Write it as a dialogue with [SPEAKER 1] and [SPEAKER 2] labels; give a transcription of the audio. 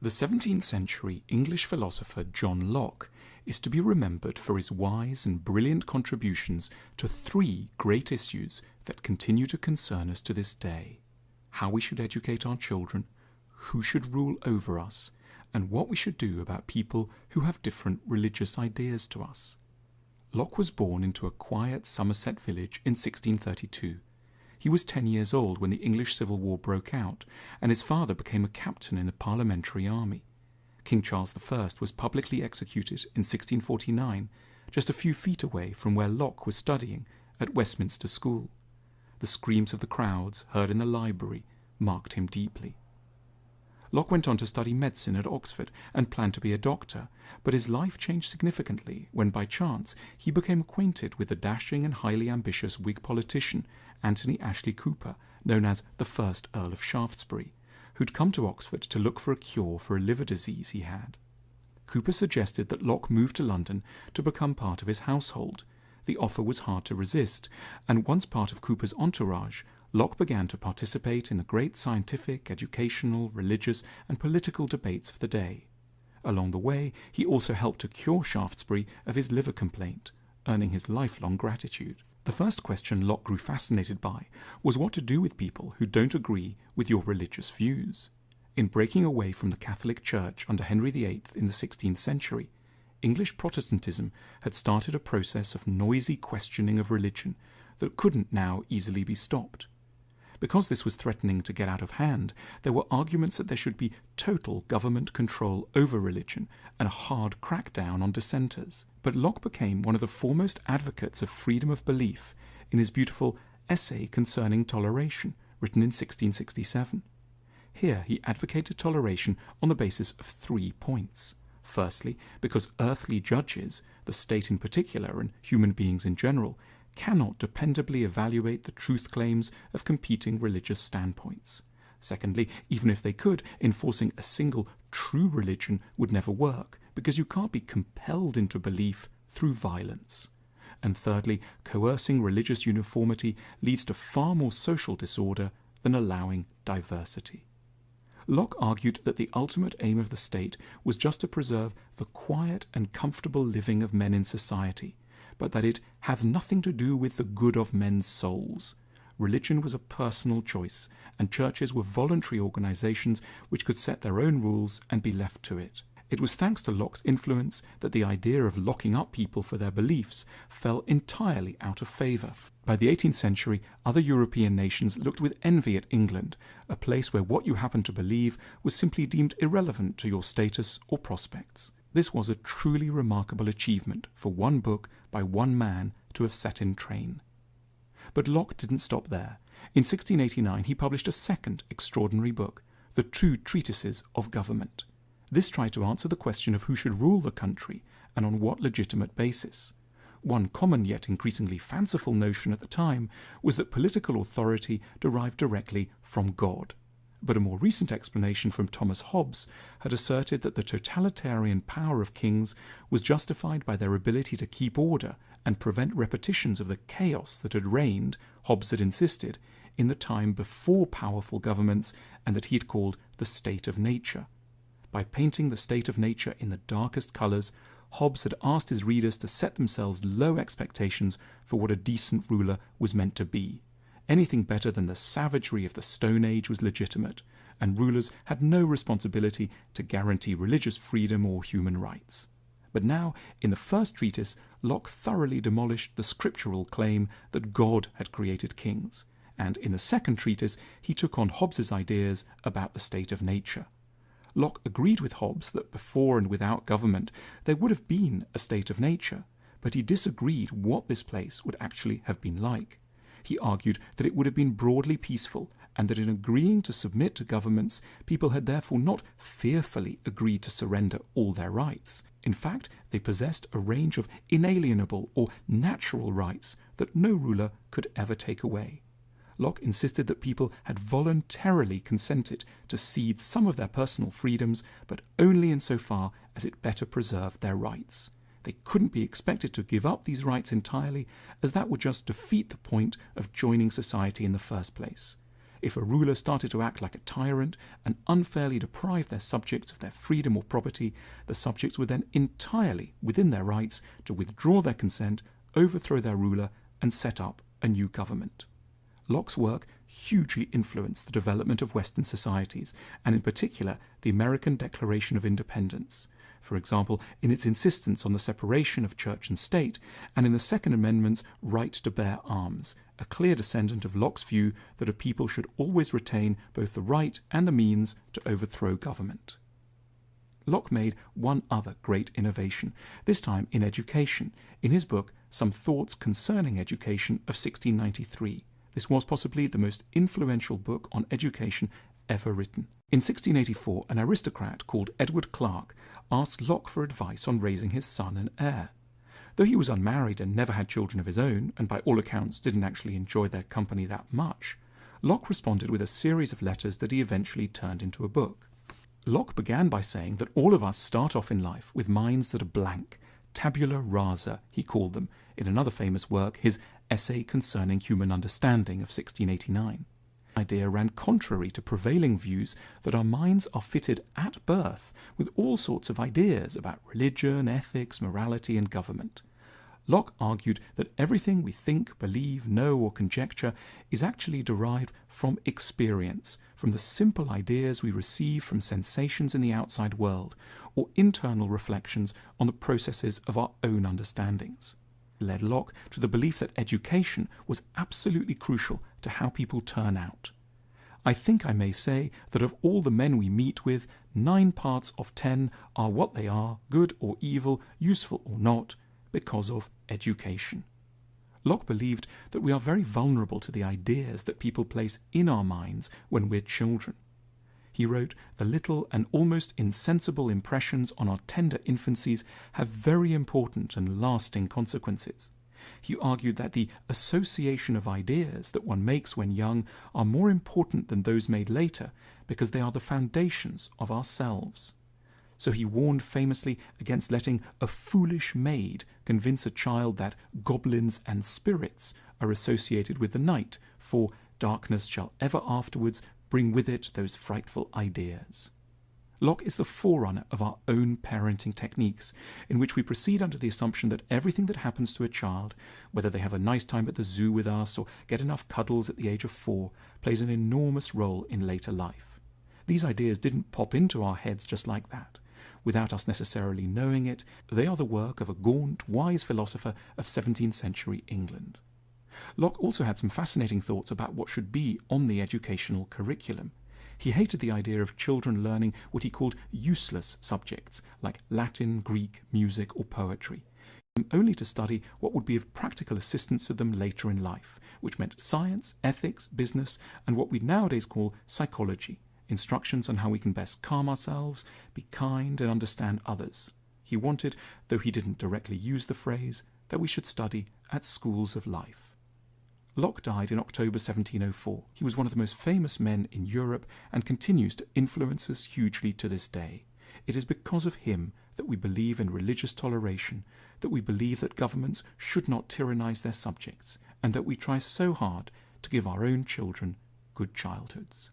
[SPEAKER 1] The 17th century English philosopher John Locke is to be remembered for his wise and brilliant contributions to three great issues that continue to concern us to this day: how we should educate our children, who should rule over us, and what we should do about people who have different religious ideas to us. Locke was born into a quiet Somerset village in 1632. He was 10 years old when the English Civil War broke out, and his father became a captain in the Parliamentary Army. King Charles I was publicly executed in 1649, just a few feet away from where Locke was studying at Westminster School. The screams of the crowds heard in the library marked him deeply. Locke went on to study medicine at Oxford and planned to be a doctor, but his life changed significantly when by chance he became acquainted with the dashing and highly ambitious Whig politician Anthony Ashley Cooper, known as the first Earl of Shaftesbury, who'd come to Oxford to look for a cure for a liver disease he had. Cooper suggested that Locke move to London to become part of his household. The offer was hard to resist, and once part of Cooper's entourage, Locke began to participate in the great scientific, educational, religious, and political debates of the day. Along the way, he also helped to cure Shaftesbury of his liver complaint, earning his lifelong gratitude. The first question Locke grew fascinated by was what to do with people who don't agree with your religious views. In breaking away from the Catholic Church under Henry VIII in the 16th century, English Protestantism had started a process of noisy questioning of religion that couldn't now easily be stopped. Because this was threatening to get out of hand, there were arguments that there should be total government control over religion and a hard crackdown on dissenters. But Locke became one of the foremost advocates of freedom of belief in his beautiful Essay Concerning Toleration, written in 1667. Here he advocated toleration on the basis of 3 points. Firstly, because earthly judges, the state in particular and human beings in general, cannot dependably evaluate the truth claims of competing religious standpoints. Secondly, even if they could, enforcing a single true religion would never work, because you can't be compelled into belief through violence. And thirdly, coercing religious uniformity leads to far more social disorder than allowing diversity. Locke argued that the ultimate aim of the state was just to preserve the quiet and comfortable living of men in society, but that it hath nothing to do with the good of men's souls. Religion was a personal choice, and churches were voluntary organizations which could set their own rules and be left to it. It was thanks to Locke's influence that the idea of locking up people for their beliefs fell entirely out of favor. By the 18th century, other European nations looked with envy at England, a place where what you happened to believe was simply deemed irrelevant to your status or prospects. This was a truly remarkable achievement for one book by one man to have set in train. But Locke didn't stop there. In 1689 he published a second extraordinary book, The Two Treatises of Government. This tried to answer the question of who should rule the country and on what legitimate basis. One common yet increasingly fanciful notion at the time was that political authority derived directly from God. But a more recent explanation from Thomas Hobbes had asserted that the totalitarian power of kings was justified by their ability to keep order and prevent repetitions of the chaos that had reigned, Hobbes had insisted, in the time before powerful governments, and that he had called the state of nature. By painting the state of nature in the darkest colours, Hobbes had asked his readers to set themselves low expectations for what a decent ruler was meant to be. Anything better than the savagery of the Stone Age was legitimate, and rulers had no responsibility to guarantee religious freedom or human rights. But now, in the first treatise, Locke thoroughly demolished the scriptural claim that God had created kings, and in the second treatise he took on Hobbes's ideas about the state of nature. Locke agreed with Hobbes that before and without government there would have been a state of nature, but he disagreed what this place would actually have been like. He argued that it would have been broadly peaceful, and that in agreeing to submit to governments, people had therefore not fearfully agreed to surrender all their rights. In fact, they possessed a range of inalienable or natural rights that no ruler could ever take away. Locke insisted that people had voluntarily consented to cede some of their personal freedoms, but only insofar as it better preserved their rights. They couldn't be expected to give up these rights entirely, as that would just defeat the point of joining society in the first place. If a ruler started to act like a tyrant and unfairly deprive their subjects of their freedom or property, the subjects were then entirely within their rights to withdraw their consent, overthrow their ruler, and set up a new government. Locke's work hugely influenced the development of Western societies, and in particular the American Declaration of Independence. For example, in its insistence on the separation of church and state, and in the Second Amendment's right to bear arms, a clear descendant of Locke's view that a people should always retain both the right and the means to overthrow government. Locke made one other great innovation, this time in education, in his book Some Thoughts Concerning Education of 1693. This was possibly the most influential book on education ever written. In 1684, an aristocrat called Edward Clarke asked Locke for advice on raising his son and heir. Though he was unmarried and never had children of his own, and by all accounts didn't actually enjoy their company that much, Locke responded with a series of letters that he eventually turned into a book. Locke began by saying that all of us start off in life with minds that are blank, tabula rasa, he called them, in another famous work, his Essay Concerning Human Understanding of 1689. The idea ran contrary to prevailing views that our minds are fitted at birth with all sorts of ideas about religion, ethics, morality, and government. Locke argued that everything we think, believe, know, or conjecture is actually derived from experience, from the simple ideas we receive from sensations in the outside world, or internal reflections on the processes of our own understandings. It led Locke to the belief that education was absolutely crucial to how people turn out. I think I may say that of all the men we meet with, 9 parts of 10 are what they are, good or evil, useful or not, because of education. Locke believed that we are very vulnerable to the ideas that people place in our minds when we're children. He wrote, "The little and almost insensible impressions on our tender infancies have very important and lasting consequences." He argued that the association of ideas that one makes when young are more important than those made later because they are the foundations of ourselves. So he warned famously against letting a foolish maid convince a child that goblins and spirits are associated with the night, for darkness shall ever afterwards bring with it those frightful ideas. Locke is the forerunner of our own parenting techniques, in which we proceed under the assumption that everything that happens to a child, whether they have a nice time at the zoo with us or get enough cuddles at the age of 4, plays an enormous role in later life. These ideas didn't pop into our heads just like that. Without us necessarily knowing it, they are the work of a gaunt, wise philosopher of 17th century England. Locke also had some fascinating thoughts about what should be on the educational curriculum. He hated the idea of children learning what he called useless subjects, like Latin, Greek, music, or poetry, only to study what would be of practical assistance to them later in life, which meant science, ethics, business, and what we nowadays call psychology, instructions on how we can best calm ourselves, be kind, and understand others. He wanted, though he didn't directly use the phrase, that we should study at schools of life. Locke died in October 1704. He was one of the most famous men in Europe and continues to influence us hugely to this day. It is because of him that we believe in religious toleration, that we believe that governments should not tyrannize their subjects, and that we try so hard to give our own children good childhoods.